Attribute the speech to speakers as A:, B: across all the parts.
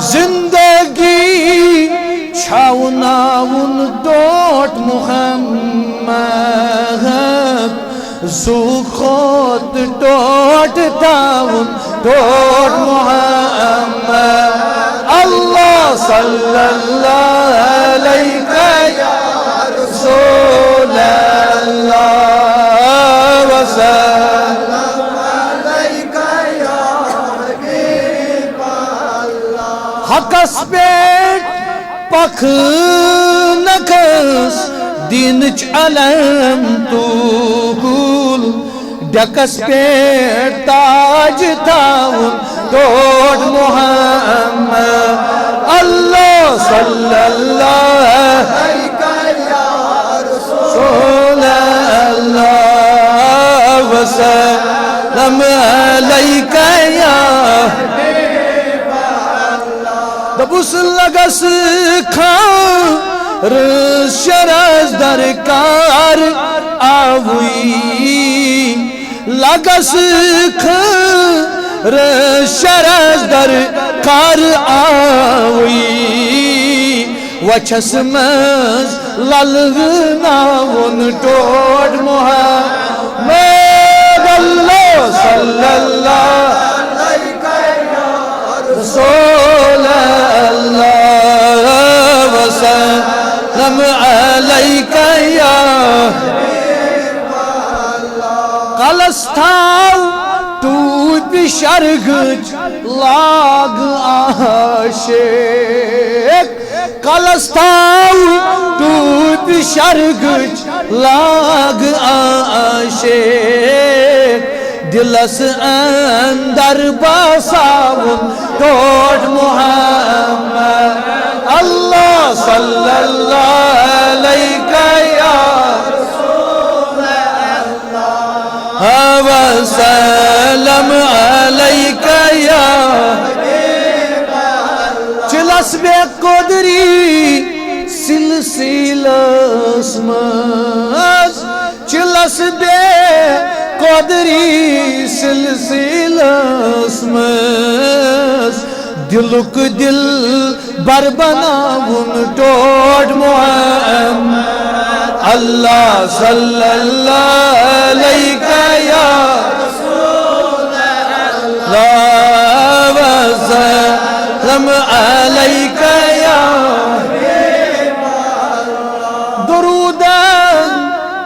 A: زندگی چھاوناون ٹوٹ محمد زو خود ٹوٹ تاون ٹوٹ محمد اللہ صلی اللہ علیہ یا رسول اللہ وسلم علیہ یا حبیب اللہ حقس پیٹ پخ نکس دینچ علم طول ڈکس پیٹ تاج تاون ٹوٹ محمد اللہ صلی اللہ علیہ یا رسول اللہ وسلم علیہ یا حبیب اللہ دبس لگس کھار شرز درکار آوئی لگس کھار شرز درکار آوئی وچھس مز للغناون ٹوٹ محمد اللہ صلی اللہ رسول اللہ وسلم علیہ یا حبیب اللہ قلستاو توت شرگج لاگ عاشق قلستاو توت شرگج لاگ عاشق دلس اندر باساون ٹوٹ محمد اللہ صلی اللہ علیہ یا رسول اللہ وسلم علیہ یا حبیب اللہ چلس بے قدری سلسلس مز چلس بے قدری سلسلس مز دلک دل بر بناون ٹوٹ محمد اللہ صلی اللہ علیہ یا رسول اللہ وسلم علیہ یا حبیب اللہ درودن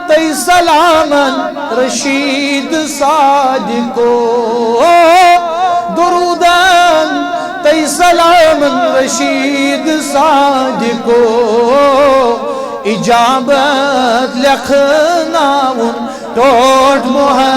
A: تی سلامن رشید صادقو درودن تی سلامن رشید صادقو اجابت لکھناون ٹوٹ محمد